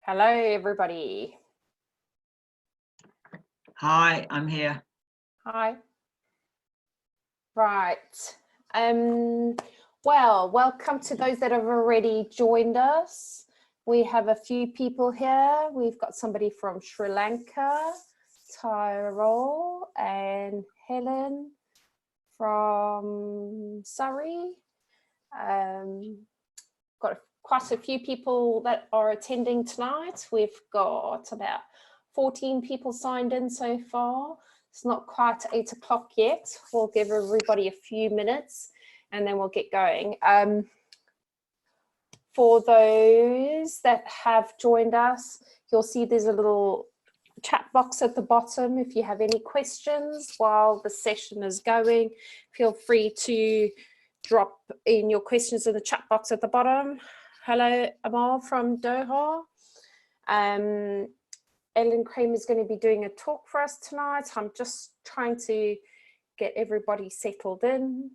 Hello, everybody. Hi, I'm here. Hi. Right. Well, welcome to those that have already joined us. We have a few people here. We've got somebody from Sri Lanka, Tyrol, and Helen from Surrey. Got quite a few people that are attending tonight. We've got about 14 people signed in so far. It's not quite 8 o'clock yet. We'll give everybody a few minutes and then we'll get going. For those that have joined us, you'll see there's a little chat box at the bottom. If you have any questions while the session is going, feel free to drop in your questions in the chat box at the bottom. Hello, Amal from Doha. Ellen Kramer is going to be doing a talk for us tonight. I'm just trying to get everybody settled in.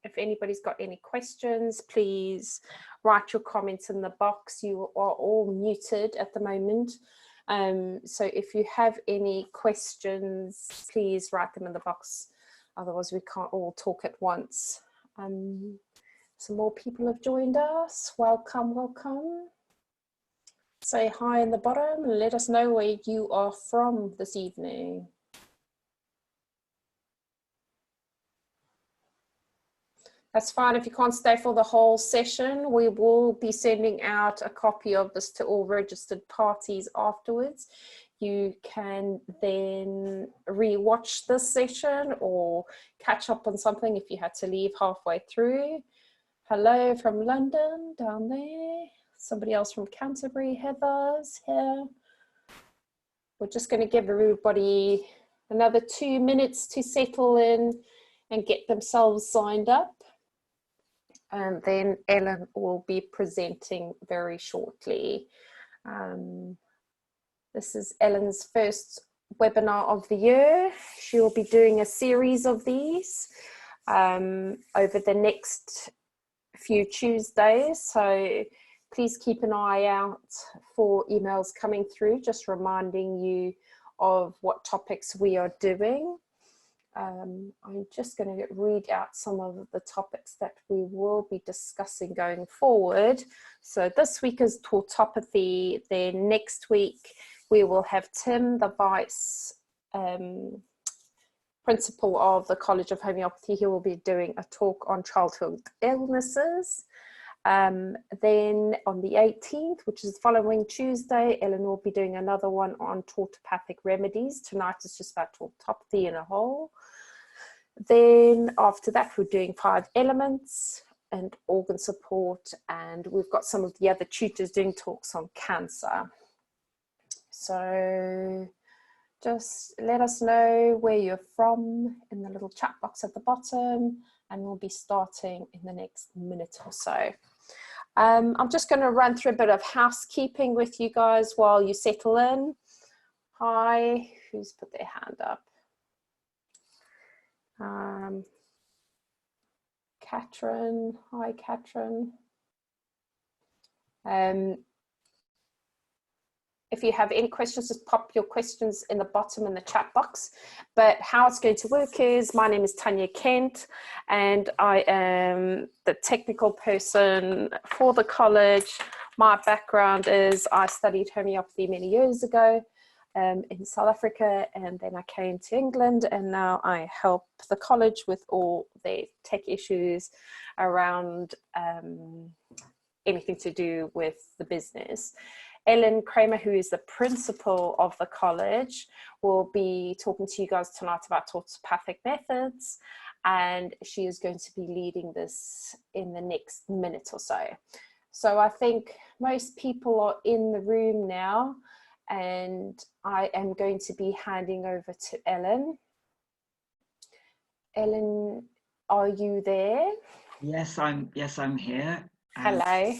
If anybody's got any questions, please write your comments in the box. You are all muted at the moment. So if you have any questions, please write them in the box. Otherwise, we can't all talk at once. Some more people have joined us. Welcome, welcome. Say hi in the bottom and let us know where you are from this evening. That's fine if you can't stay for the whole session. We will be sending out a copy of this to all registered parties afterwards. You can then re-watch this session or catch up on something if you had to leave halfway through. Hello from London, down there. Somebody else from Canterbury, Heather's here. We're just going to give everybody another 2 minutes to settle in and get themselves signed up. And then Ellen will be presenting very shortly. This is Ellen's first webinar of the year. She will be doing a series of these over the next few Tuesdays. So please keep an eye out for emails coming through, just reminding you of what topics we are doing. I'm just going to read out some of the topics that we will be discussing going forward. So this week is tautopathy. Then next week we will have Tim, the Vice Principal of the College of Homeopathy. He will be doing a talk on childhood illnesses. Then on the 18th, which is the following Tuesday, Ellen will be doing another one on tautopathic remedies. Tonight is just about tautopathy in a whole. Then after that, we're doing 5 elements and organ support, and we've got some of the other tutors doing talks on cancer. So just let us know where you're from in the little chat box at the bottom, and we'll be starting in the next minute or so. I'm just going to run through a bit of housekeeping with you guys while you settle in. Hi, who's put their hand up? Catherine, hi Catherine. If you have any questions, just pop your questions in the bottom in the chat box. But how it's going to work is, my name is Tanya Kent, and I am the technical person for the college. My background is I studied homeopathy many years ago in South Africa, and then I came to England, and now I help the college with all their tech issues around anything to do with the business. Ellen Kramer, who is the principal of the college, will be talking to you guys tonight about tautopathic methods, and she is going to be leading this in the next minute or so. So I think most people are in the room now, and I am going to be handing over to Ellen. Ellen, are you there? Yes, I'm here. Hello.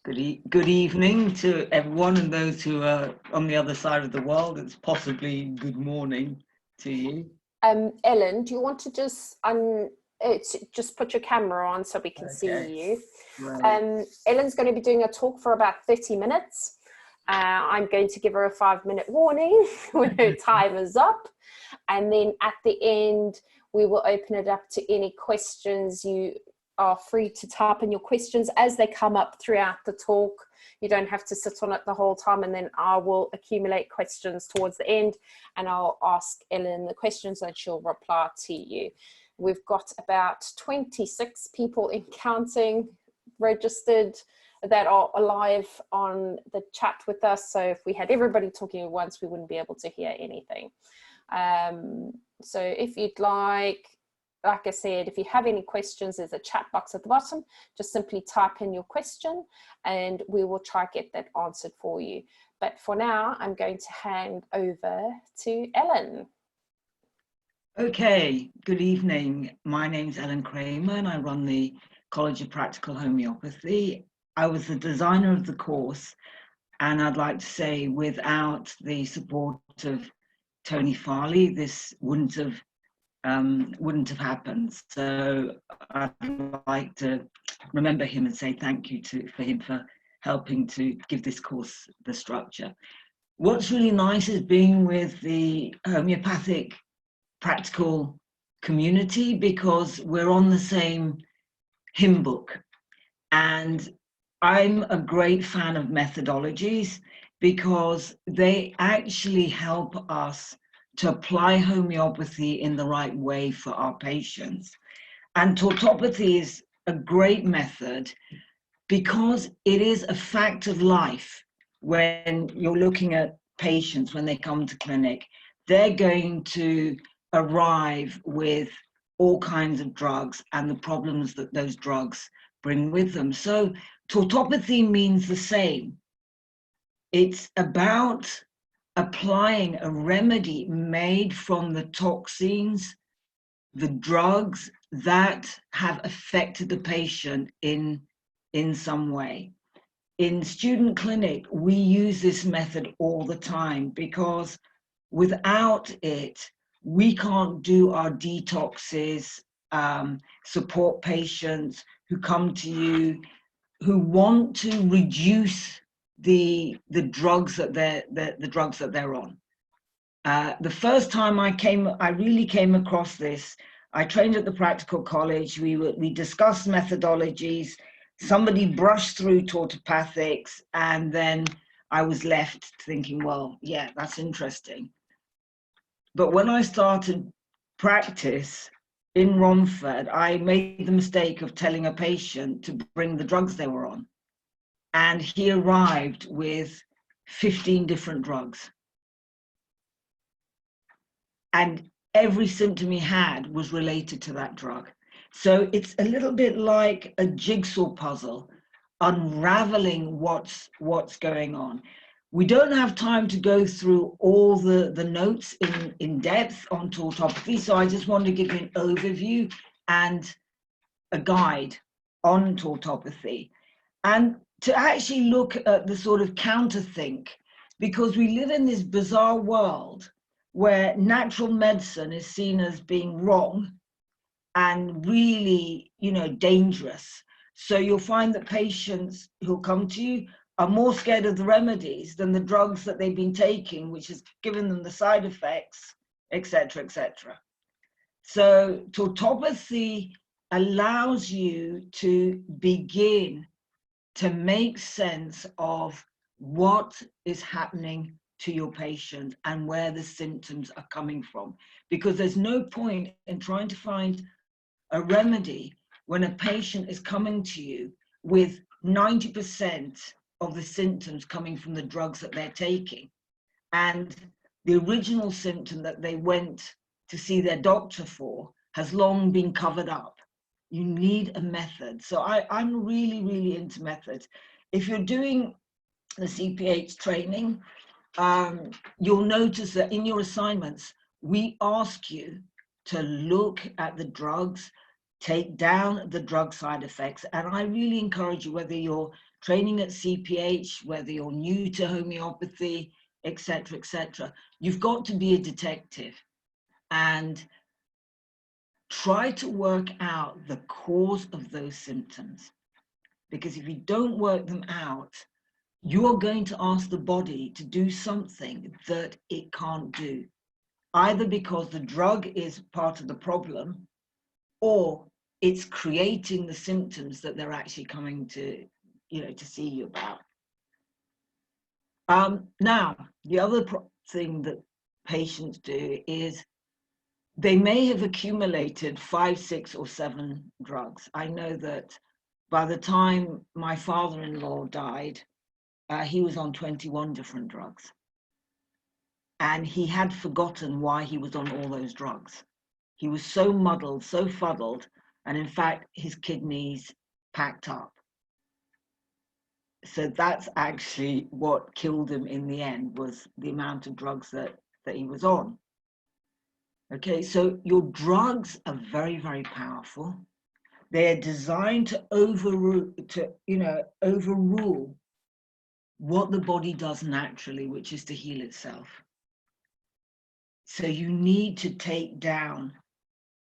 Good evening to everyone, and those who are on the other side of the world. It's possibly good morning to you. Ellen, do you want to just put your camera on so we can see you? Right. Ellen's going to be doing a talk for about 30 minutes. I'm going to give her a 5-minute warning when her time is up. And then at the end, we will open it up to any questions. You are free to type in your questions as they come up throughout the talk. You don't have to sit on it the whole time, and then I will accumulate questions towards the end and I'll ask Ellen the questions and she'll reply to you. We've got about 26 people in counting registered that are alive on the chat with us. So if we had everybody talking at once, we wouldn't be able to hear anything. So if you'd like I said, if you have any questions, there's a chat box at the bottom. Just simply type in your question and we will try to get that answered for you. But for now, I'm going to hand over to Ellen. Okay, good evening. My name's Ellen Kramer and I run the College of Practical Homeopathy. I was the designer of the course, and I'd like to say without the support of Tony Farley, this wouldn't have happened. So I'd like to remember him and say thank you for him for helping to give this course the structure. What's really nice is being with the homeopathic practical community, because we're on the same hymn book. And I'm a great fan of methodologies because they actually help us to apply homeopathy in the right way for our patients. And tautopathy is a great method because it is a fact of life. When you're looking at patients, when they come to clinic, they're going to arrive with all kinds of drugs and the problems that those drugs bring with them. So tautopathy means the same. It's about applying a remedy made from the toxins, the drugs that have affected the patient in some way. In student clinic, we use this method all the time because without it, we can't do our detoxes, support patients who come to you who want to reduce the drugs that they're on. The first time I really came across this. I trained at the Practical College. We discussed methodologies. Somebody brushed through tautopathics, and then I was left thinking, well, yeah, that's interesting. But when I started practice in Romford, I made the mistake of telling a patient to bring the drugs they were on. And he arrived with 15 different drugs. And every symptom he had was related to that drug. So it's a little bit like a jigsaw puzzle, unraveling what's going on. We don't have time to go through all the notes in depth on tautopathy, so I just want to give you an overview and a guide on tautopathy. And to actually look at the sort of counterthink, because we live in this bizarre world where natural medicine is seen as being wrong and really, dangerous. So you'll find that patients who'll come to you are more scared of the remedies than the drugs that they've been taking, which has given them the side effects, etc., etc. So tautopathy allows you to begin to make sense of what is happening to your patient and where the symptoms are coming from. Because there's no point in trying to find a remedy when a patient is coming to you with 90% of the symptoms coming from the drugs that they're taking. And the original symptom that they went to see their doctor for has long been covered up. You need a method. So I'm really, really into methods. If you're doing the CPH training, you'll notice that in your assignments, we ask you to look at the drugs, take down the drug side effects. And I really encourage you, whether you're training at CPH, whether you're new to homeopathy, etc., etc., you've got to be a detective and try to work out the cause of those symptoms. Because if you don't work them out, you are going to ask the body to do something that it can't do, either because the drug is part of the problem or it's creating the symptoms that they're actually coming to, to see you about. Now, the other thing that patients do is they may have accumulated 5, 6, or 7 drugs. I know that by the time my father-in-law died, he was on 21 different drugs. And he had forgotten why he was on all those drugs. He was so muddled, so fuddled, and in fact, his kidneys packed up. So that's actually what killed him in the end, was the amount of drugs that he was on. Okay, so your drugs are very, very powerful. They're designed to overrule what the body does naturally, which is to heal itself. So you need to take down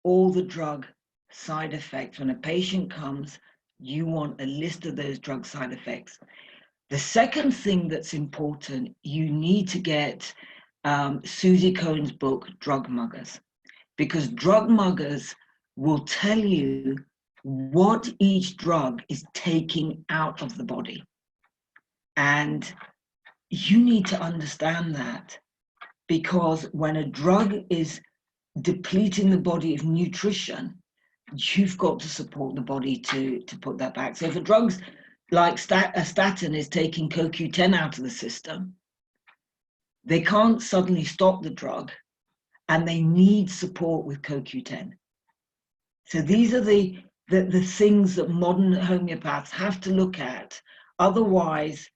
all the drug side effects. When a patient comes, you want a list of those drug side effects. The second thing that's important, you need to get Susie Cohen's book, Drug Muggers, because drug muggers will tell you what each drug is taking out of the body. And you need to understand that, because when a drug is depleting the body of nutrition, you've got to support the body to put that back. So if a drug's like a statin is taking CoQ10 out of the system, they can't suddenly stop the drug, and they need support with CoQ10. So these are the things that modern homeopaths have to look at. Otherwise,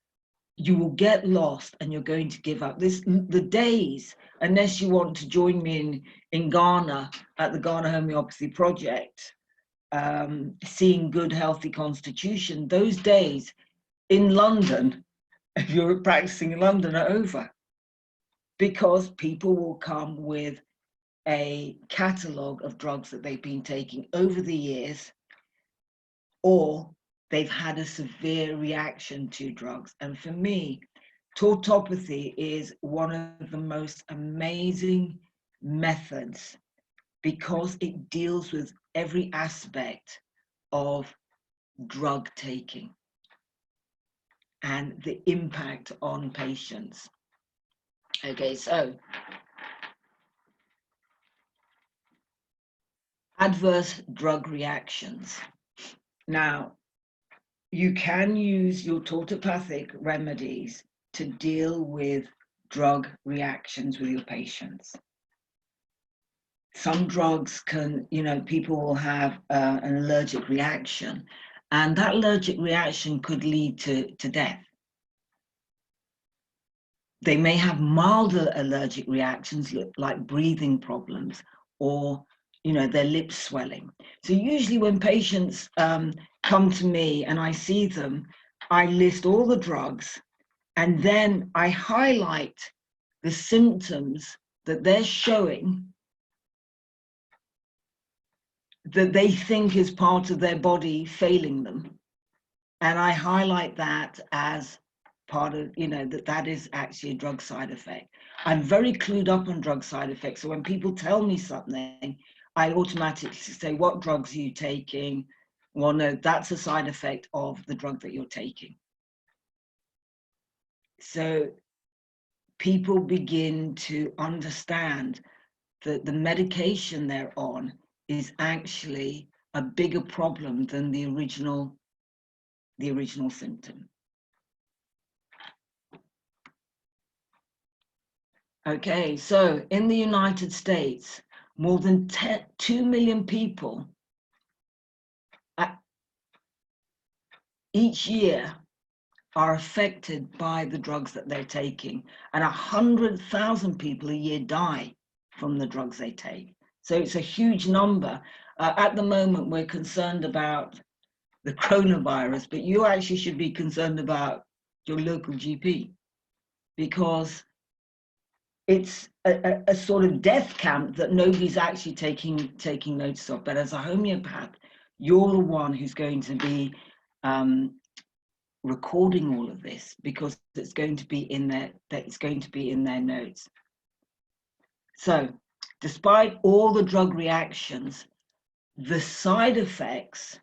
you will get lost and you're going to give up. The days, unless you want to join me in Ghana at the Ghana Homeopathy Project, seeing good, healthy constitution, those days in London, if you're practicing in London, are over. Because people will come with a catalogue of drugs that they've been taking over the years, or they've had a severe reaction to drugs. And for me, tautopathy is one of the most amazing methods, because it deals with every aspect of drug taking and the impact on patients. Okay, so adverse drug reactions. Now, you can use your tautopathic remedies to deal with drug reactions with your patients. Some drugs can, people will have an allergic reaction, and that allergic reaction could lead to death. They may have milder allergic reactions like breathing problems, or their lips swelling. So usually when patients come to me and I see them, I list all the drugs, and then I highlight the symptoms that they're showing that they think is part of their body failing them. And I highlight that as part of, that is actually a drug side effect. I'm very clued up on drug side effects. So when people tell me something, I automatically say, what drugs are you taking? Well, no, that's a side effect of the drug that you're taking. So people begin to understand that the medication they're on is actually a bigger problem than the original symptom. Okay, so in the United States, more than 2 million people each year are affected by the drugs that they're taking, and 100,000 people a year die from the drugs they take. So it's a huge number. At the moment, we're concerned about the coronavirus, but you actually should be concerned about your local GP, because it's a sort of death camp that nobody's actually taking notice of. But as a homeopath, you're the one who's going to be recording all of this because it's going to be in their notes. So despite all the drug reactions, the side effects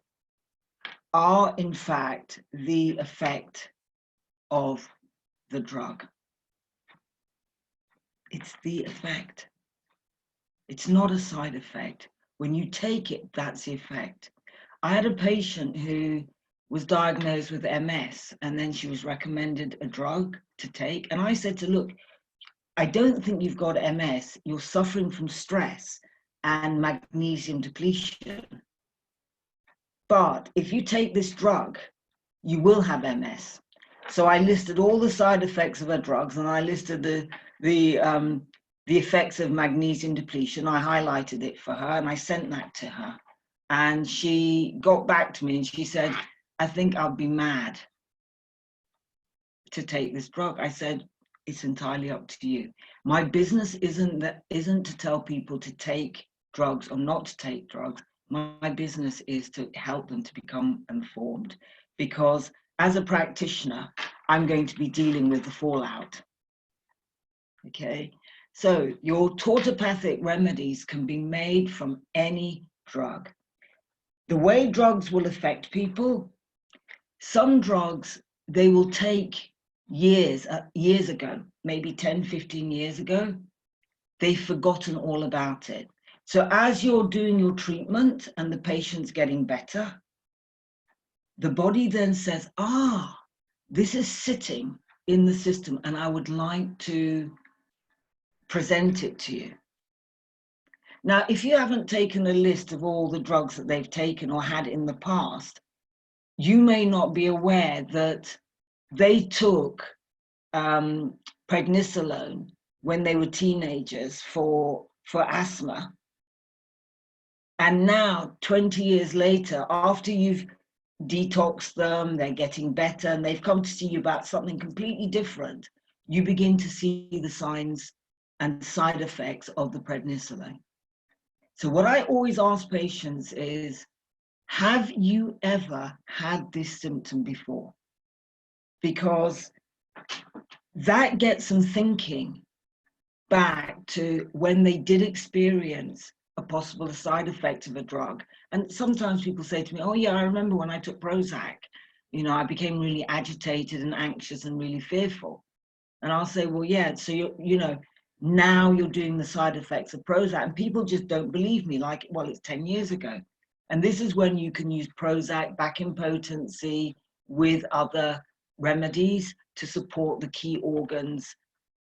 are in fact the effect of the drug. It's the effect. It's not a side effect. When you take it, that's the effect. I had a patient who was diagnosed with MS, and then she was recommended a drug to take. And I said to her, look, I don't think you've got MS. You're suffering from stress and magnesium depletion. But if you take this drug, you will have MS. So I listed all the side effects of her drugs, and I listed the effects of magnesium depletion. I highlighted it for her, and I sent that to her. And she got back to me and she said, I think I'll be mad to take this drug. I said, it's entirely up to you. My business isn't to tell people to take drugs or not to take drugs. My business is to help them to become informed, because as a practitioner, I'm going to be dealing with the fallout. Okay, so your tautopathic remedies can be made from any drug. The way drugs will affect people, some drugs they will take years ago, maybe 10, 15 years ago, they've forgotten all about it. So as you're doing your treatment and the patient's getting better, the body then says, this is sitting in the system and I would like to present it to you. Now, if you haven't taken a list of all the drugs that they've taken or had in the past, you may not be aware that they took prednisolone when they were teenagers for asthma. And now, 20 years later, after you've detoxed them, they're getting better, and they've come to see you about something completely different, you begin to see the signs and side effects of the prednisolone. So what I always ask patients is, have you ever had this symptom before? Because that gets them thinking back to when they did experience a possible side effect of a drug. And sometimes people say to me, oh yeah, I remember when I took Prozac, I became really agitated and anxious and really fearful. And I'll say, well, yeah, so now you're doing the side effects of Prozac, and people just don't believe me, like, well, it's 10 years ago. And this is when you can use Prozac back in potency with other remedies to support the key organs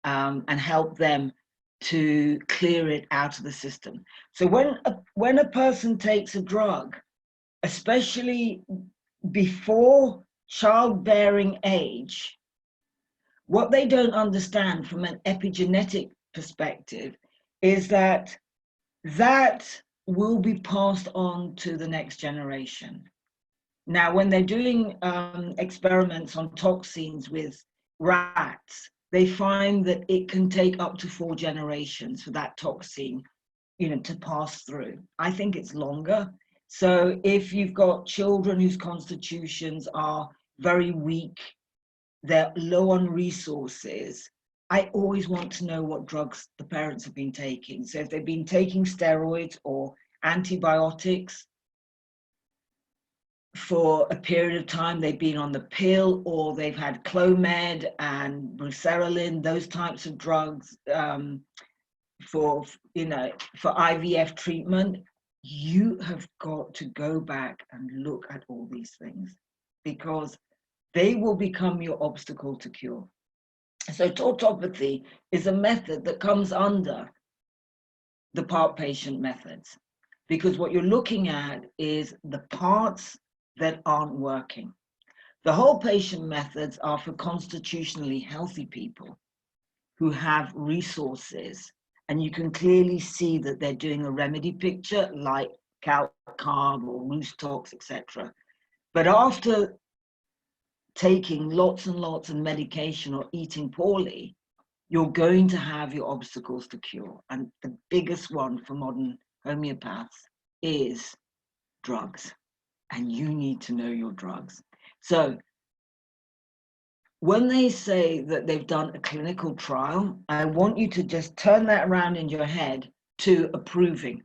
and help them to clear it out of the system. So when a person takes a drug, especially before childbearing age, what they don't understand from an epigenetic perspective is that will be passed on to the next generation. Now, when they're doing experiments on toxins with rats, they find that it can take up to 4 generations for that toxin, to pass through. I think it's longer. So if you've got children whose constitutions are very weak, they're low on resources, I always want to know what drugs the parents have been taking. So if they've been taking steroids or antibiotics for a period of time, they've been on the pill, or they've had Clomid and Bruserelin, those types of drugs for IVF treatment, you have got to go back and look at all these things, because they will become your obstacle to cure. So tautopathy is a method that comes under the part-patient methods, because what you're looking at is the parts that aren't working. The whole patient methods are for constitutionally healthy people who have resources, and you can clearly see that they're doing a remedy picture like calc-carb or Roostox, etc. But after taking lots and lots of medication or eating poorly, you're going to have your obstacles to cure. And the biggest one for modern homeopaths is drugs. And you need to know your drugs. So when they say that they've done a clinical trial, I want you to just turn that around in your head to approving,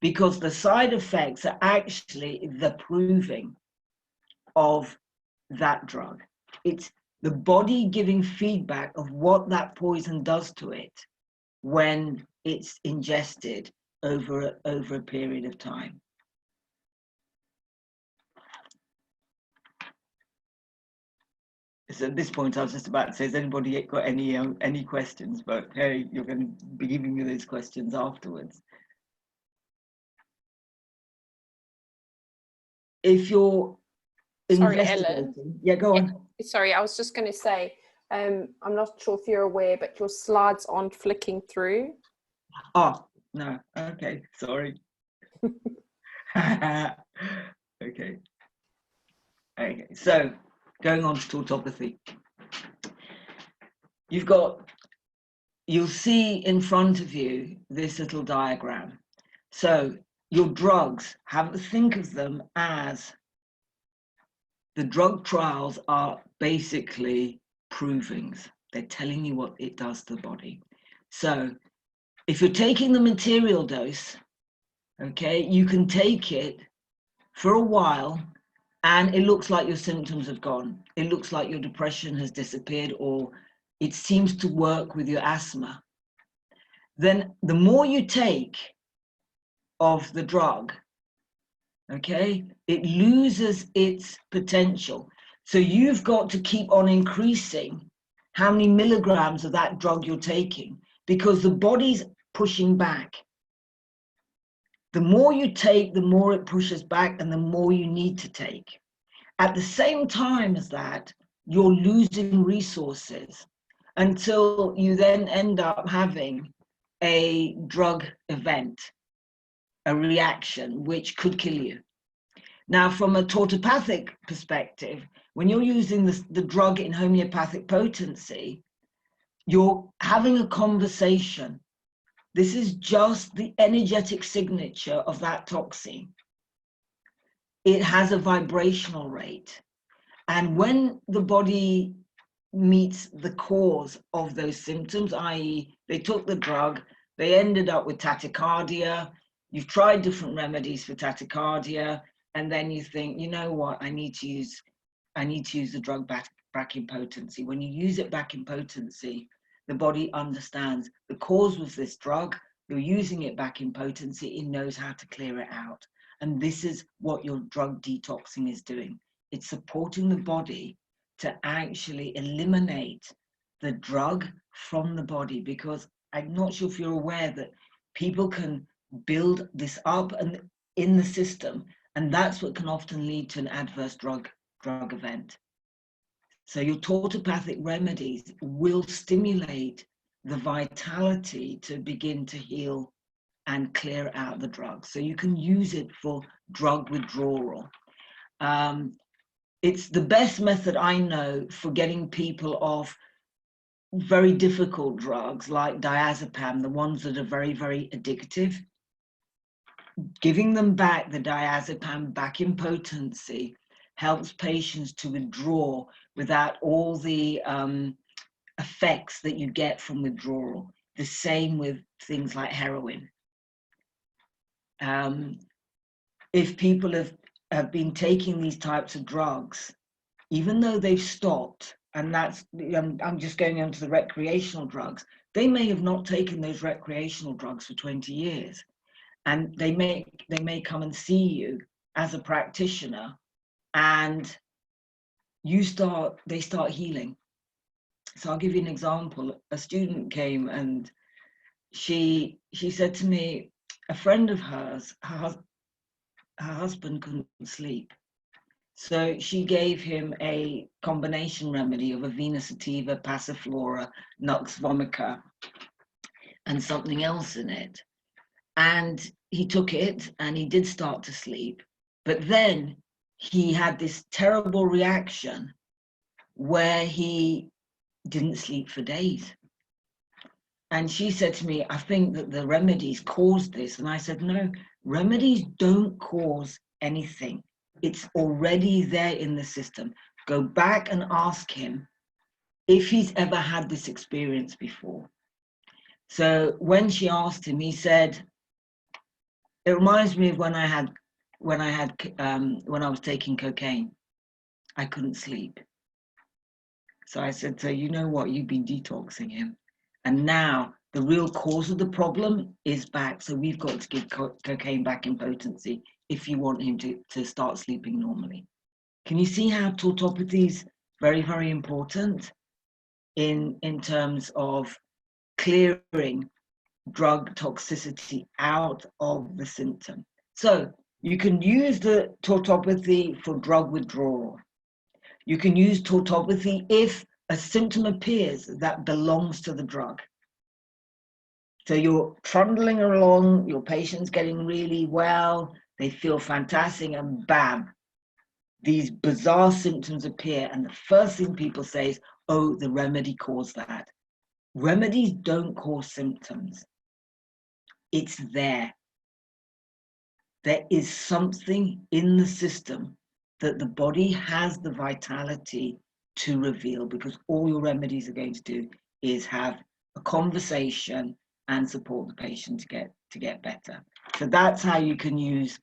because the side effects are actually the proving of that drug. It's the body giving feedback of what that poison does to it when it's ingested over a period of time. So at this point, I was just about to say, has anybody got any questions? But hey, you're going to be giving me those questions afterwards. If you're investigating, Ellen. yeah, go on. Sorry, I was just going to say, I'm not sure if you're aware, but your slides aren't flicking through. Oh, no. Okay, sorry. Okay. Okay, so going on to tautopathy. You'll see in front of you this little diagram. So your drugs, think of them as the drug trials are basically provings. They're telling you what it does to the body. So if you're taking the material dose, okay, you can take it for a while and it looks like your symptoms have gone. It looks like your depression has disappeared, or it seems to work with your asthma. Then the more you take of the drug, okay, it loses its potential. So you've got to keep on increasing how many milligrams of that drug you're taking, because the body's pushing back. The more you take, the more it pushes back and the more you need to take. At the same time as that, you're losing resources until you then end up having a drug event, a reaction, which could kill you. Now, from a tautopathic perspective, when you're using the drug in homeopathic potency, you're having a conversation. This is just the energetic signature of that toxin. It has a vibrational rate. And when the body meets the cause of those symptoms, i.e. they took the drug, they ended up with tachycardia, you've tried different remedies for tachycardia, and then you think, you know what, I need to use the drug back in potency. When you use it back in potency, the body understands the cause was this drug, you're using it back in potency, it knows how to clear it out. And this is what your drug detoxing is doing. It's supporting the body to actually eliminate the drug from the body, because I'm not sure if you're aware that people can build this up and in the system, and that's what can often lead to an adverse drug event. So your tautopathic remedies will stimulate the vitality to begin to heal and clear out the drug. So you can use it for drug withdrawal. It's the best method I know for getting people off very difficult drugs like diazepam, the ones that are very, very addictive. Giving them back the diazepam back in potency helps patients to withdraw without all the effects that you get from withdrawal. The same with things like heroin. If people have been taking these types of drugs, even though they've stopped, and that's, I'm just going on to the recreational drugs, they may have not taken those recreational drugs for 20 years. And they may come and see you as a practitioner, and they start healing. So I'll give you an example. A student came and she said to me, a friend of hers, her husband couldn't sleep. So she gave him a combination remedy of Avena sativa, Passiflora, Nux vomica, and something else in it. And he took it and he did start to sleep. But then he had this terrible reaction where he didn't sleep for days. And she said to me, I think that the remedies caused this. And I said, no, remedies don't cause anything. It's already there in the system. Go back and ask him if he's ever had this experience before. So when she asked him, he said, it reminds me of when I was taking cocaine. I couldn't sleep. So I said, so you know what, you've been detoxing him. And now the real cause of the problem is back. So we've got to give cocaine back in potency if you want him to start sleeping normally. Can you see how tautopathy is very, very important in terms of clearing drug toxicity out of the symptom? So you can use the tautopathy for drug withdrawal. You can use tautopathy if a symptom appears that belongs to the drug. So you're trundling along, your patient's getting really well, they feel fantastic, and bam, these bizarre symptoms appear. And the first thing people say is, oh, the remedy caused that. Remedies don't cause symptoms. It's there. There is something in the system that the body has the vitality to reveal, because all your remedies are going to do is have a conversation and support the patient to get better. So that's how you can use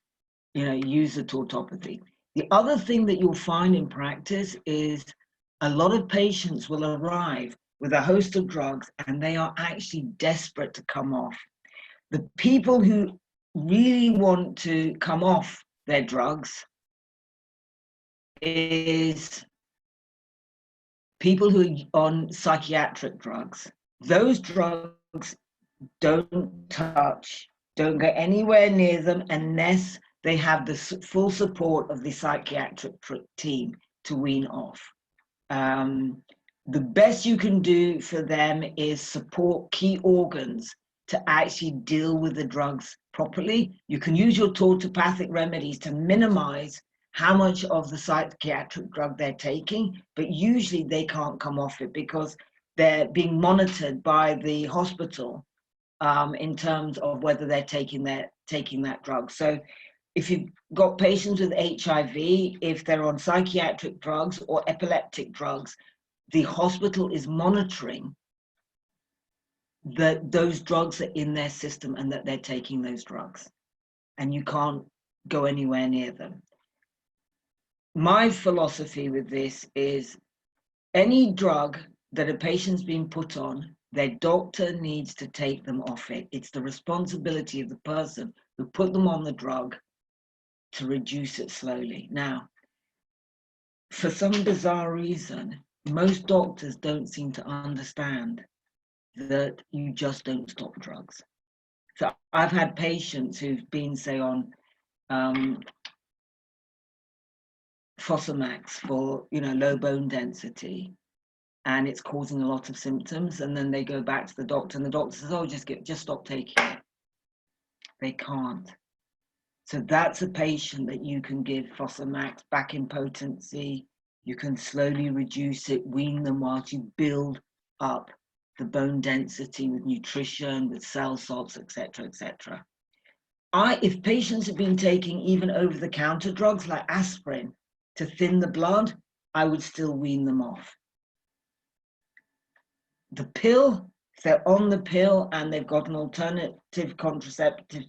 the tautopathy. The other thing that you'll find in practice is a lot of patients will arrive with a host of drugs and they are actually desperate to come off. The people who really want to come off their drugs is people who are on psychiatric drugs. Those drugs don't go anywhere near them unless they have the full support of the psychiatric team to wean off. The best you can do for them is support key organs to actually deal with the drugs properly. You can use your tautopathic remedies to minimize how much of the psychiatric drug they're taking, but usually they can't come off it because they're being monitored by the hospital in terms of whether they're taking that drug. So if you've got patients with HIV, if they're on psychiatric drugs or epileptic drugs, the hospital is monitoring that those drugs are in their system and that they're taking those drugs, and you can't go anywhere near them. My philosophy with this is any drug that a patient's been put on, their doctor needs to take them off it. It's the responsibility of the person who put them on the drug to reduce it slowly. Now, for some bizarre reason, most doctors don't seem to understand that you just don't stop drugs. So I've had patients who've been, say, on Fosamax for low bone density, and it's causing a lot of symptoms, and then they go back to the doctor and the doctor says, oh, just stop taking it. They can't. So that's a patient that you can give Fosamax back in potency. You can slowly reduce it, wean them whilst you build up the bone density with nutrition, with cell salts, etc., etc. If patients have been taking even over-the-counter drugs like aspirin to thin the blood, I would still wean them off. The pill, if they're on the pill and they've got an alternative contraceptive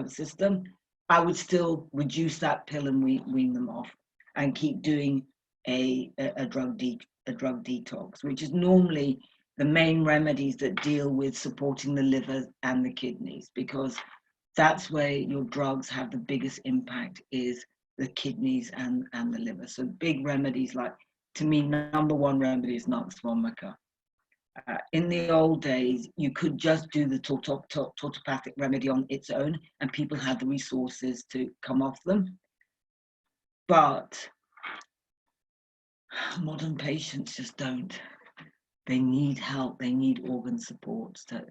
system, I would still reduce that pill and wean them off and keep doing a drug detox, which is normally the main remedies that deal with supporting the liver and the kidneys, because that's where your drugs have the biggest impact, is the kidneys and the liver. So big remedies, like, to me, number one remedy is Nux vomica. In the old days, you could just do the tautopathic remedy on its own, and people had the resources to come off them. But modern patients just don't. They need help. They need organ support to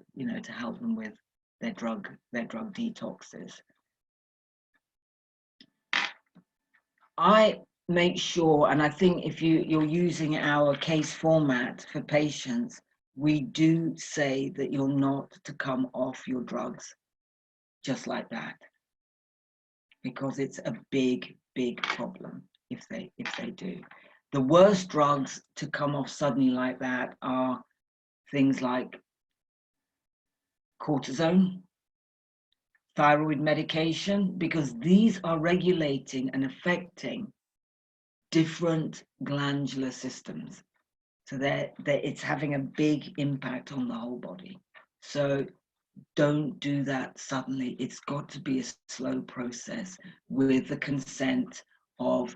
help them with their drug detoxes. I make sure, and I think if you're using our case format for patients, we do say that you're not to come off your drugs just like that, because it's a big problem if they do. The worst drugs to come off suddenly like that are things like cortisone, thyroid medication, because these are regulating and affecting different glandular systems. So it's having a big impact on the whole body. So don't do that suddenly. It's got to be a slow process with the consent of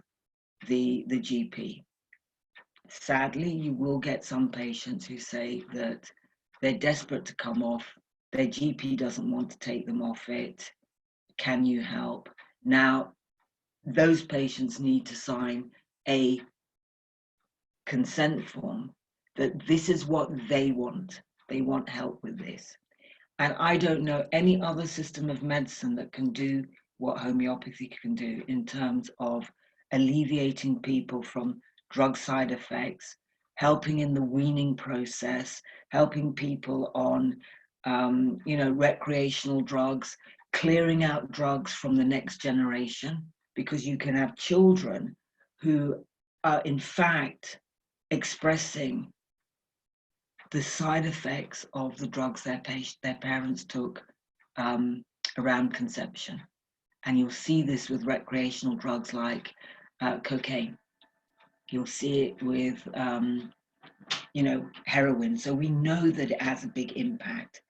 the GP. Sadly, you will get some patients who say that they're desperate to come off. Their GP doesn't want to take them off it. Can you help? Now, those patients need to sign a consent form that this is what they want. They want help with this. And I don't know any other system of medicine that can do what homeopathy can do in terms of alleviating people from drug side effects, helping in the weaning process, helping people on, recreational drugs, clearing out drugs from the next generation, because you can have children who are in fact expressing the side effects of the drugs their parents took around conception. And you'll see this with recreational drugs like cocaine. You'll see it with, heroin. So we know that it has a big impact.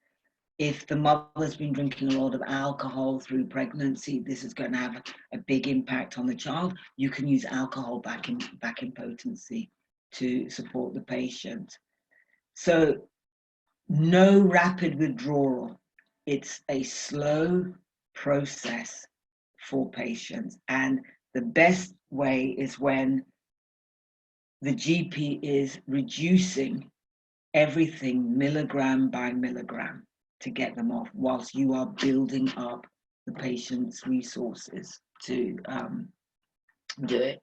If the mother's been drinking a lot of alcohol through pregnancy, this is going to have a big impact on the child. You can use alcohol back in potency to support the patient. So no rapid withdrawal. It's a slow process for patients. And the best way is when the GP is reducing everything milligram by milligram to get them off, whilst you are building up the patient's resources to do it.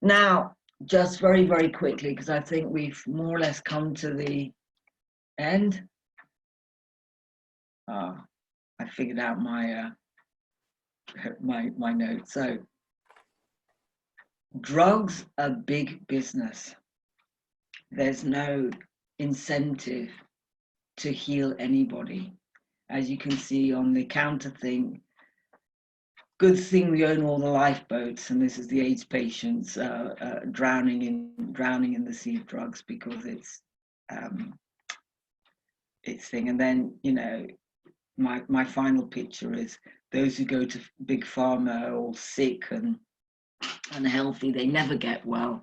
Now, just very, very quickly, because I think we've more or less come to the end. I figured out my my notes. So drugs are big business. There's no incentive to heal anybody. As you can see on the counter thing, good thing we own all the lifeboats, and this is the AIDS patients drowning in the sea of drugs, because it's thing. And then, my final picture is those who go to big pharma are all sick and unhealthy. They never get well.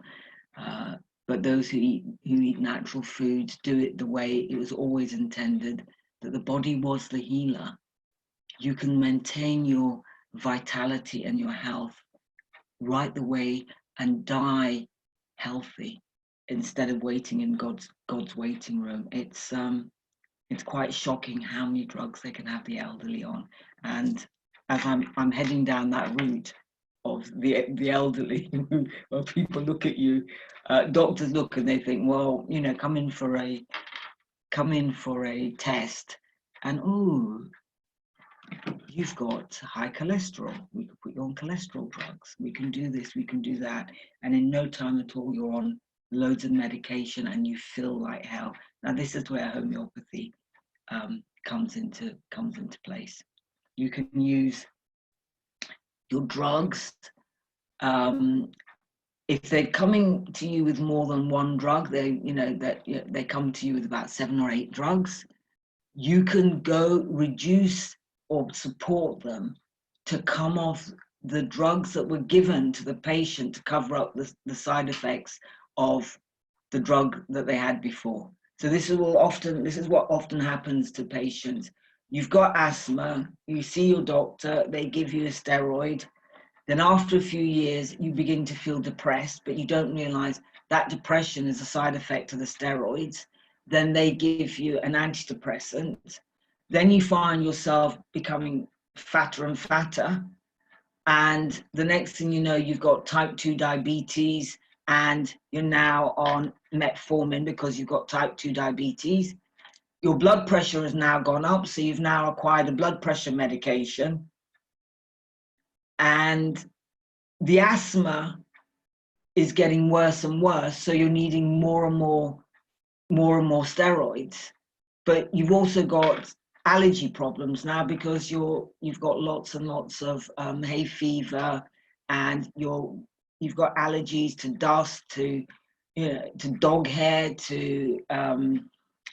But those who eat natural foods do it the way it was always intended, that the body was the healer. You can maintain your vitality and your health right the way and die healthy instead of waiting in God's waiting room. It's quite shocking how many drugs they can have the elderly on. And as I'm heading down that route of the elderly, where people look at you, doctors look and they think, well, come in for a test, and you've got high cholesterol. We can put you on cholesterol drugs. We can do this, we can do that, and in no time at all you're on loads of medication and you feel like hell. Now this is where homeopathy comes into place. You can use your drugs. If they're coming to you with more than one drug, they come to you with about 7 or 8 drugs. You can go reduce or support them to come off the drugs that were given to the patient to cover up the side effects of the drug that they had before. So this is what often happens to patients. You've got asthma, you see your doctor, they give you a steroid. Then after a few years, you begin to feel depressed, but you don't realize that depression is a side effect of the steroids. Then they give you an antidepressant. Then you find yourself becoming fatter and fatter. And the next thing you know, you've got type 2 diabetes, and you're now on metformin because you've got type 2 diabetes. Your blood pressure has now gone up, so you've now acquired a blood pressure medication. And the asthma is getting worse and worse, so you're needing more and more steroids. But you've also got allergy problems now because you've got lots and lots of hay fever, and you've got allergies to dust, to dog hair, to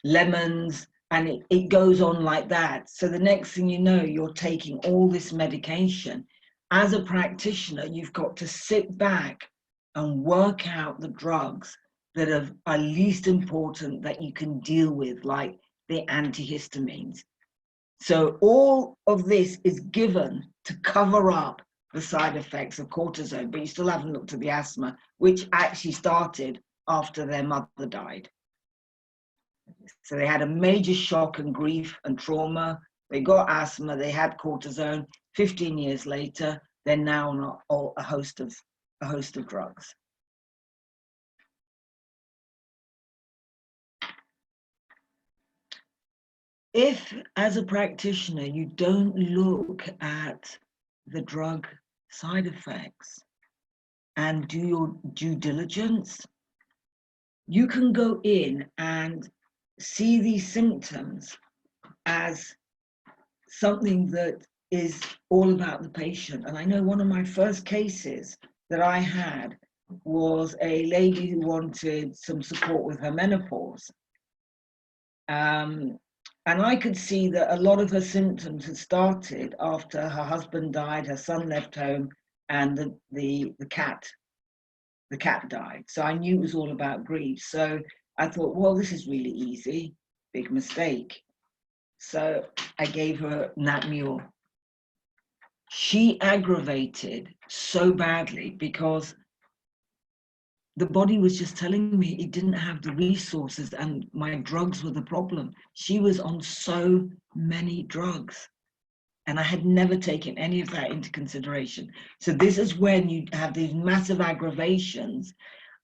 lemons, and it goes on like that. So the next thing you know, you're taking all this medication. As a practitioner, you've got to sit back and work out the drugs that are least important that you can deal with, like the antihistamines. So all of this is given to cover up the side effects of cortisone, but you still haven't looked at the asthma, which actually started after their mother died. So they had a major shock and grief and trauma. They got asthma, they had cortisone. 15 years later, they're now on a host of drugs. If, as a practitioner, you don't look at the drug side effects and do your due diligence, you can go in and see these symptoms as something that is all about the patient. And I know one of my first cases that I had was a lady who wanted some support with her menopause. And I could see that a lot of her symptoms had started after her husband died, her son left home, and the cat died. So I knew it was all about grief. So I thought, well, this is really easy. Big mistake. So I gave her Nat Mule. She aggravated so badly because the body was just telling me it didn't have the resources and my drugs were the problem. She was on so many drugs and I had never taken any of that into consideration. So this is when you have these massive aggravations.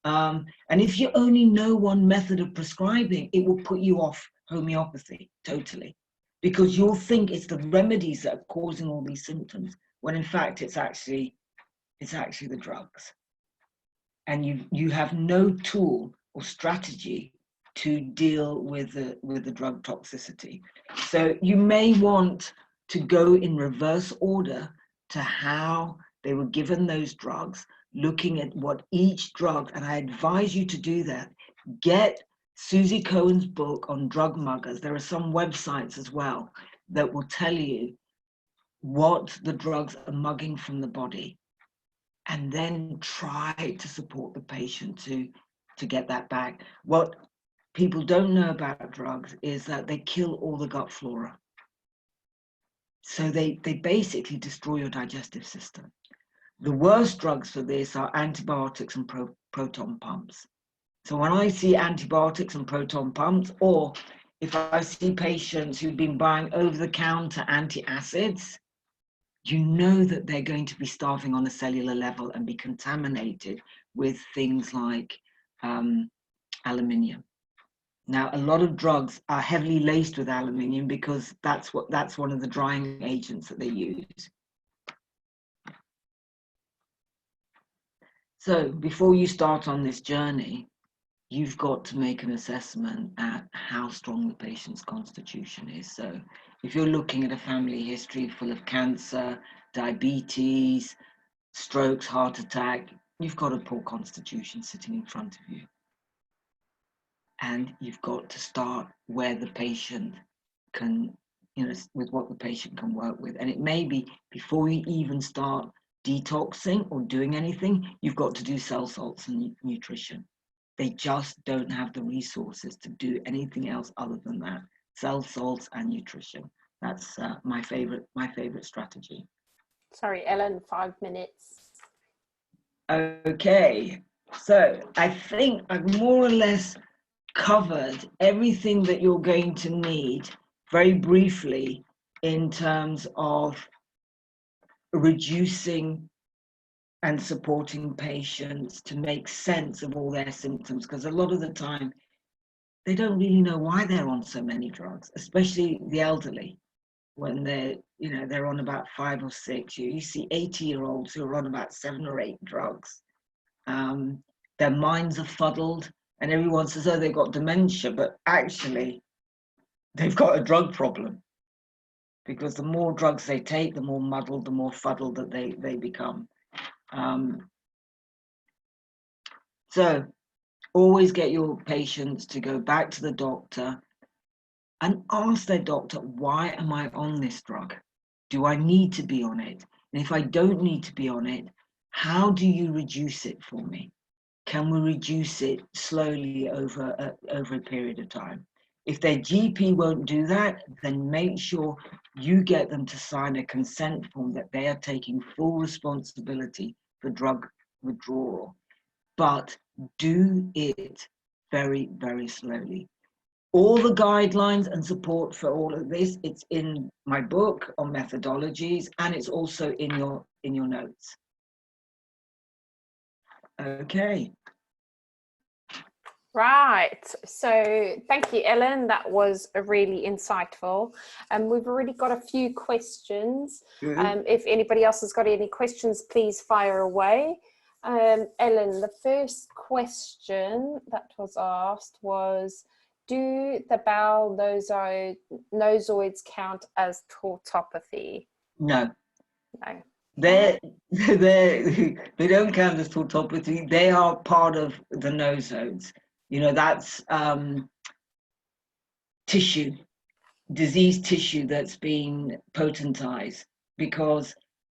And if you only know one method of prescribing, it will put you off homeopathy totally, because you'll think it's the remedies that are causing all these symptoms, when in fact it's actually the drugs. And you have no tool or strategy to deal with the drug toxicity. So you may want to go in reverse order to how they were given those drugs, looking at what each drug, and I advise you to do that. Get Susie Cohen's book on drug muggers. There are some websites as well that will tell you what the drugs are mugging from the body, and then try to support the patient to get that back. What people don't know about drugs is that they kill all the gut flora. So they basically destroy your digestive system. The worst drugs for this are antibiotics and proton pumps. So when I see antibiotics and proton pumps, or if I see patients who've been buying over-the-counter antacids, you know that they're going to be starving on a cellular level and be contaminated with things like aluminium. Now, a lot of drugs are heavily laced with aluminium because that's one of the drying agents that they use. So before you start on this journey, you've got to make an assessment at how strong the patient's constitution is. So if you're looking at a family history full of cancer, diabetes, strokes, heart attack, you've got a poor constitution sitting in front of you. And you've got to start where the patient can, with what the patient can work with. And it may be before you even start detoxing or doing anything, you've got to do cell salts and nutrition. They just don't have the resources to do anything else other than that. Cell salts and nutrition. That's my favorite strategy. Sorry, Ellen, 5 minutes. Okay, so I think I've more or less covered everything that you're going to need very briefly in terms of reducing and supporting patients to make sense of all their symptoms, because a lot of the time they don't really know why they're on so many drugs, especially the elderly. When they're on about 5 or 6, you see 80-year-olds who are on about 7 or 8 drugs. Their minds are fuddled, and everyone says, oh, they've got dementia, but actually they've got a drug problem, because the more drugs they take, the more muddled, the more fuddled that they become. So always get your patients to go back to the doctor and ask their doctor, why am I on this drug? Do I need to be on it? And if I don't need to be on it, how do you reduce it for me? Can we reduce it slowly over a period of time? If their GP won't do that, then make sure you get them to sign a consent form that they are taking full responsibility for drug withdrawal. But do it very, very slowly. All the guidelines and support for all of this, it's in my book on methodologies, and it's also in your notes. Okay. Right. So thank you, Ellen. That was really insightful. We've already got a few questions. If anybody else has got any questions, please fire away. Ellen, the first question that was asked was, do the bowel nosoids count as tautopathy? No. No. They don't count as tautopathy. They are part of the nosodes. You know, that's tissue, diseased tissue that's been potentized, because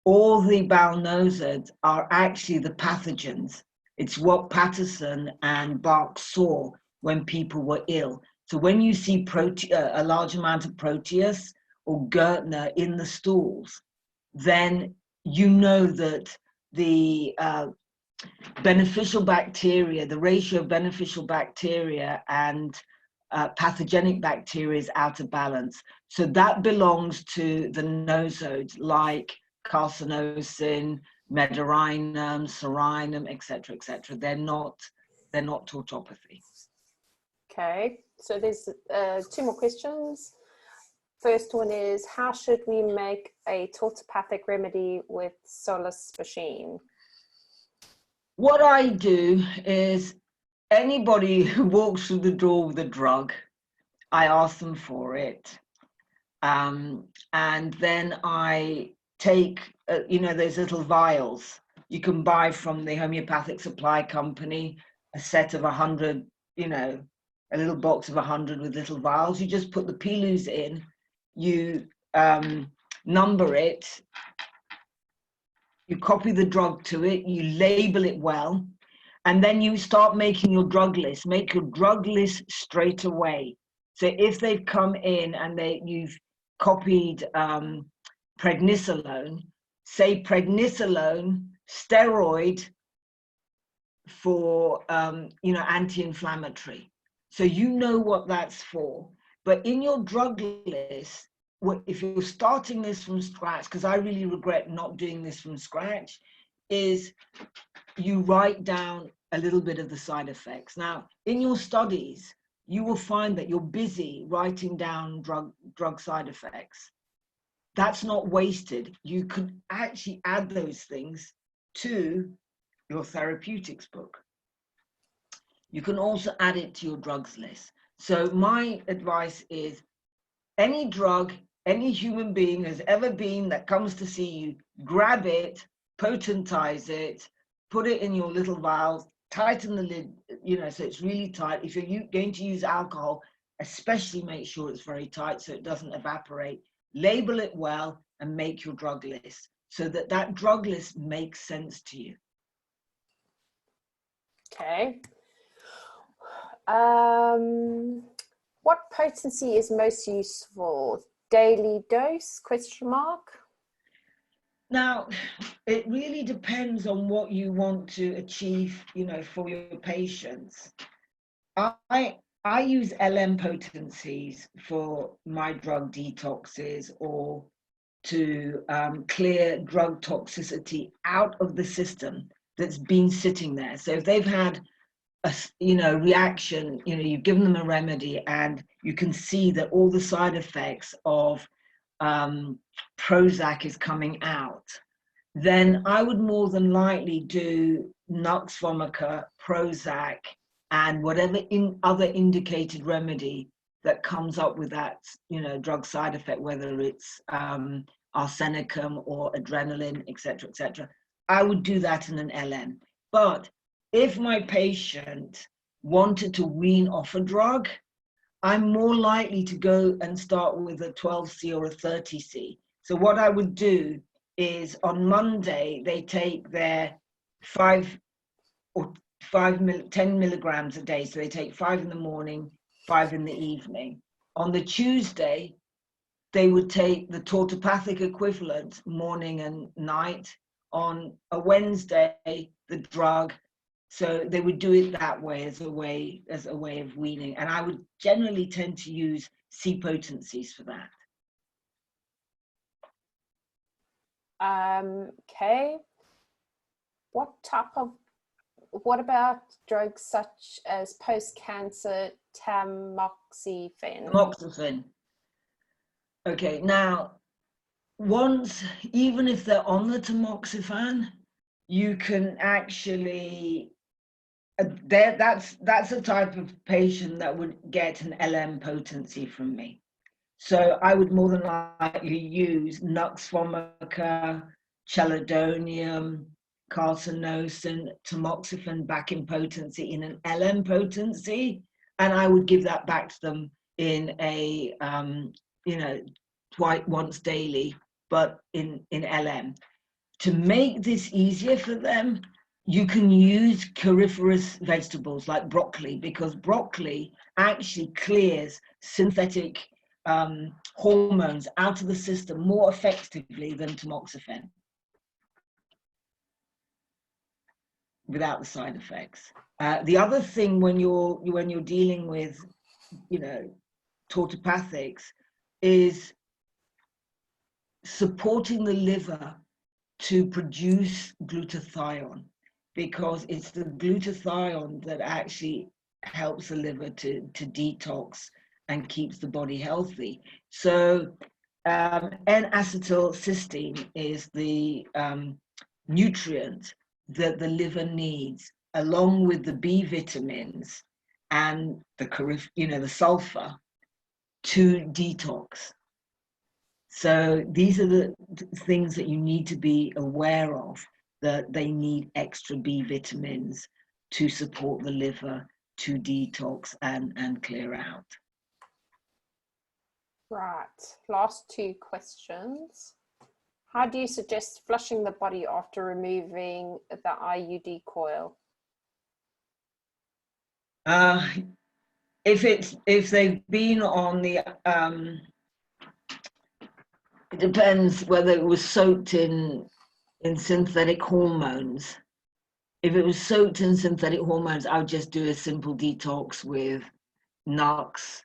all the bowel nosodes are actually the pathogens. It's what Patterson and Bach saw when people were ill. So when you see a large amount of Proteus or Gertner in the stools, then you know that the beneficial bacteria, the ratio of beneficial bacteria and pathogenic bacteria is out of balance. So that belongs to the nosodes like carcinosin, medarhinum, serinum, etc., etc. They're not tautopathy. Okay, so there's 2 more questions. First one is, how should we make a tautopathic remedy with Solus machine? What I do is, anybody who walks through the door with a drug, I ask them for it. And then I take, you know, those little vials you can buy from the homeopathic supply company, a set of 100, you know, a little box of 100 with little vials. You just put the pilus in, you number it, you copy the drug to it, you label it well, and then you start making your drug list. Make your drug list straight away. So if they've come in and you've copied prednisolone, say prednisolone, steroid for you know, anti-inflammatory. So you know what that's for. But in your drug list, if you're starting this from scratch, because I really regret not doing this from scratch, is you write down a little bit of the side effects. Now, in your studies, you will find that you're busy writing down drug side effects. That's not wasted. You could actually add those things to your therapeutics book. You can also add it to your drugs list. So my advice is, any drug any human being has ever been that comes to see you, grab it, potentize it, put it in your little vials, tighten the lid, you know, so it's really tight. If you're going to use alcohol, especially make sure it's very tight so it doesn't evaporate. Label it well and make your drug list so that that drug list makes sense to you. Okay. What potency is most useful? Daily dose, question mark? Now, it really depends on what you want to achieve, you know, for your patients. I use LM potencies for my drug detoxes, or to clear drug toxicity out of the system that's been sitting there. So if they've had a, you know, reaction, you know, you've given them a remedy and you can see that all the side effects of Prozac is coming out, then I would more than likely do Nux vomica, Prozac, and whatever other indicated remedy that comes up with that, drug side effect, whether it's arsenicum or adrenaline, etc., I would do that in an LM. But if my patient wanted to wean off a drug, I'm more likely to go and start with a 12C or a 30C. So what I would do is on Monday, they take their 10 milligrams a day. So they take 5 in the morning, 5 in the evening. On the Tuesday, they would take the tautopathic equivalent morning and night. On a Wednesday, the drug. So they would do it that way as a way of weaning. And I would generally tend to use C potencies for that. Okay. What about drugs such as post-cancer tamoxifen? Tamoxifen. Okay, now, even if they're on the tamoxifen, you can actually, that's a type of patient that would get an LM potency from me. So I would more than likely use Nux vomica, chelidonium, carcinosin, tamoxifen back in potency in an LM potency, and I would give that back to them in a once daily, but in LM. To make this easier for them, you can use cruciferous vegetables like broccoli, because broccoli actually clears synthetic hormones out of the system more effectively than tamoxifen without the side effects. The other thing when you're dealing with tautopathics is supporting the liver to produce glutathione, because it's the glutathione that actually helps the liver to detox and keeps the body healthy. So N-acetylcysteine is the nutrient that the liver needs, along with the B vitamins and the sulfur, to detox. So these are the things that you need to be aware of, that they need extra B vitamins to support the liver to detox and clear out. Right, last 2 questions. How do you suggest flushing the body after removing the IUD coil? If they've been on the it depends whether it was soaked in synthetic hormones. If it was soaked in synthetic hormones, I would just do a simple detox with Nux,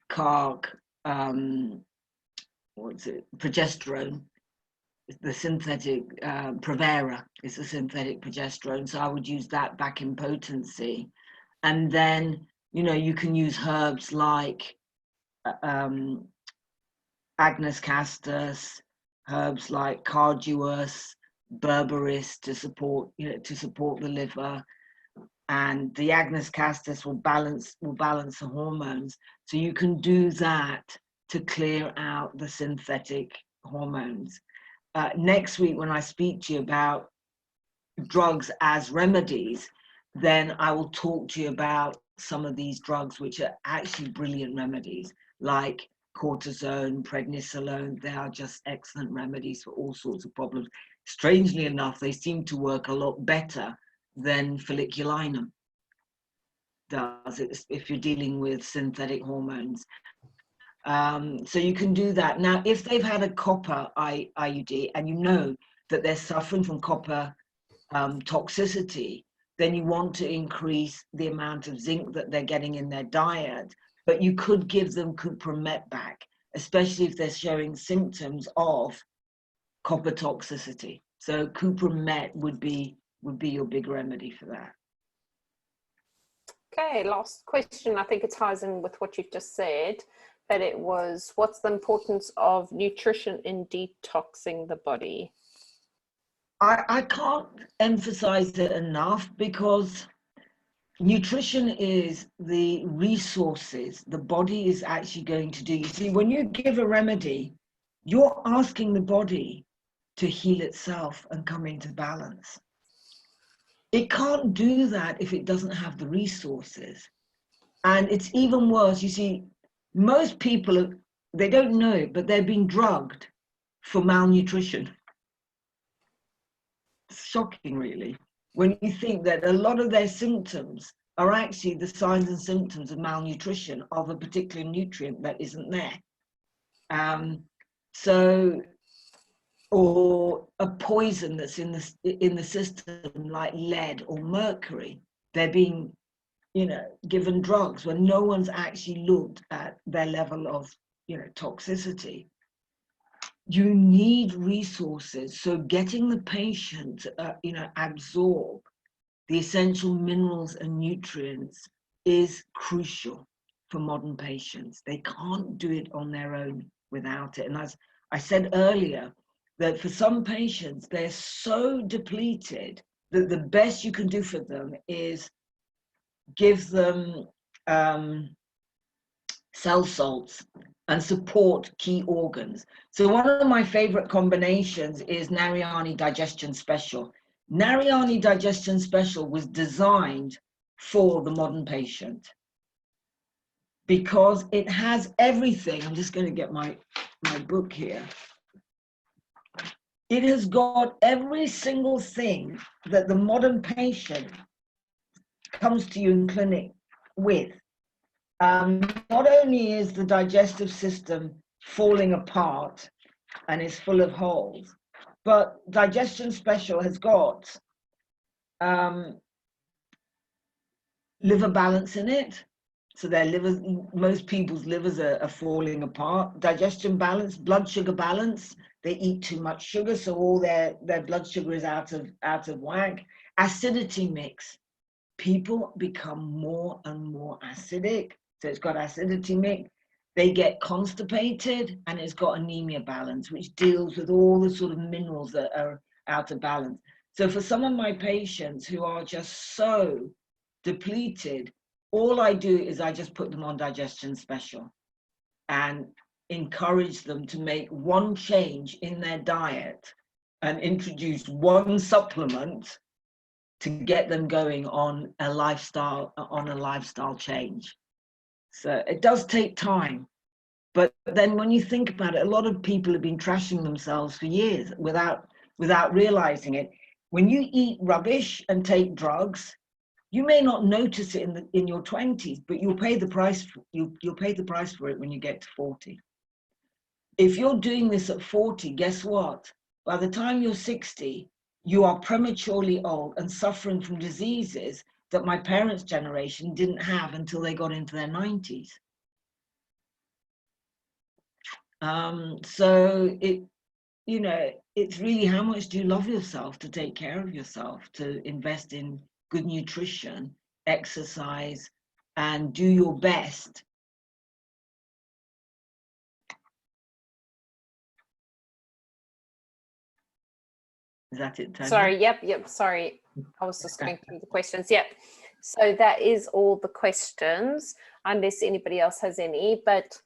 Carc, progesterone. The synthetic Provera is a synthetic progesterone, so I would use that back in potency. And then, you can use herbs like Agnus castus, herbs like carduus, berberis to support the liver, and the Agnus castus will balance the hormones. So you can do that to clear out the synthetic hormones. Next week, when I speak to you about drugs as remedies, then I will talk to you about some of these drugs which are actually brilliant remedies, like cortisone, prednisolone. They are just excellent remedies for all sorts of problems. Strangely enough, they seem to work a lot better than folliculinum does if you're dealing with synthetic hormones. So you can do that. Now, if they've had a copper IUD and you know that they're suffering from copper toxicity, then you want to increase the amount of zinc that they're getting in their diet. But you could give them cupromet back, especially if they're showing symptoms of copper toxicity. So cupromet would be your big remedy for that. Okay, last question. I think it ties in with what you've just said, but it was, what's the importance of nutrition in detoxing the body? I can't emphasize it enough, because nutrition is the resources the body is actually going to do. You see, when you give a remedy, you're asking the body to heal itself and come into balance. It can't do that if it doesn't have the resources. And it's even worse. You see, most people, they don't know it, but they're being drugged for malnutrition. It's shocking, really, when you think that a lot of their symptoms are actually the signs and symptoms of malnutrition of a particular nutrient that isn't there. So, or a poison that's in the system, like lead or mercury. They're being, given drugs when no one's actually looked at their level of, toxicity. You need resources. So getting the patient to, absorb the essential minerals and nutrients is crucial for modern patients. They can't do it on their own without it. And as I said earlier, that for some patients, they're so depleted that the best you can do for them is give them cell salts and support key organs. So one of my favorite combinations is Narayani Digestion Special. Narayani Digestion Special was designed for the modern patient because it has everything. I'm just going to get my book here. It has got every single thing that the modern patient comes to you in clinic with. Not only is the digestive system falling apart and is full of holes, but Digestion Special has got liver balance in it. So their livers, most people's livers are falling apart. Digestion balance, blood sugar balance. They eat too much sugar, so all their blood sugar is out of whack. Acidity mix. People become more and more acidic. So it's got acidity mix. They get constipated, and it's got anemia balance, which deals with all the sort of minerals that are out of balance. So for some of my patients who are just so depleted, all I do is I just put them on Digestion Special and encourage them to make one change in their diet and introduce one supplement to get them going on a lifestyle change. So it does take time, but then when you think about it, a lot of people have been trashing themselves for years without realizing it. When you eat rubbish and take drugs, you may not notice it in your 20s, but you'll pay the price. You'll pay the price for it when you get to 40. If you're doing this at 40, guess what? By the time you're 60, you are prematurely old and suffering from diseases that my parents' generation didn't have until they got into their 90s. So it's really, how much do you love yourself to take care of yourself, to invest in good nutrition, exercise, and do your best. Is that it, Tanya? Sorry, yep, sorry. I was just going through the questions. Yep. So that is all the questions, unless anybody else has any, but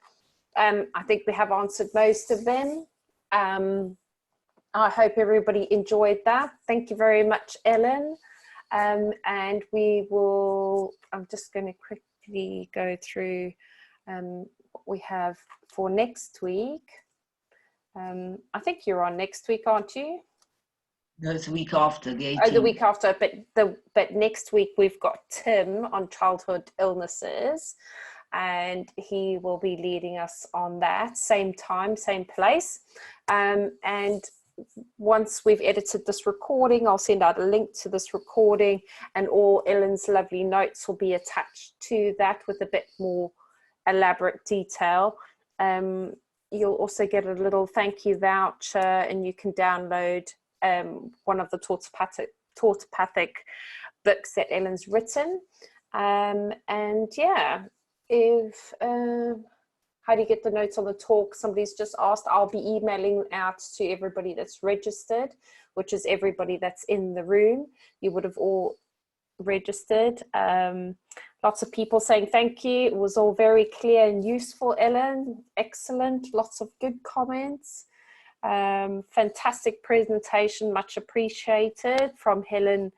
I think we have answered most of them. I hope everybody enjoyed that. Thank you very much, Ellen. And we will, I'm just going to quickly go through what we have for next week. I think you're on next week, aren't you? No, it's the week after, the 18th. Oh, the week after, but next week we've got Tim on childhood illnesses, and he will be leading us on that, same time, same place. And once we've edited this recording, I'll send out a link to this recording, and all Ellen's lovely notes will be attached to that with a bit more elaborate detail. You'll also get a little thank you voucher, and you can download one of the tautopathic books that Ellen's written. And yeah, if how do you get the notes on the talk? Somebody's just asked. I'll be emailing out to everybody that's registered which is everybody that's in the room. You would have all registered. Lots of people saying thank you. It was all very clear and useful, Ellen. Excellent. Lots of good comments. Fantastic presentation, much appreciated, from Helen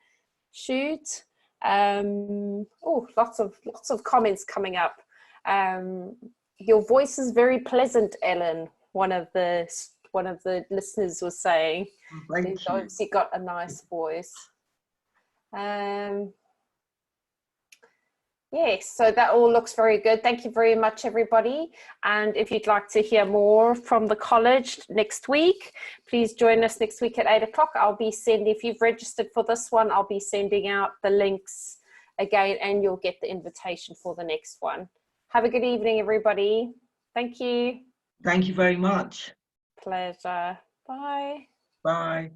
Shoot. Oh, lots of comments coming up. Your voice is very pleasant, Ellen. One of the listeners was saying. Thank You've you. obviously got a nice voice. Yes, so that all looks very good. Thank you very much, everybody. And if you'd like to hear more from the college next week, please join us next week at 8 o'clock. I'll be sending, if you've registered for this one, I'll be sending out the links again, and you'll get the invitation for the next one. Have a good evening, everybody. Thank you. Thank you very much. Pleasure. Bye. Bye.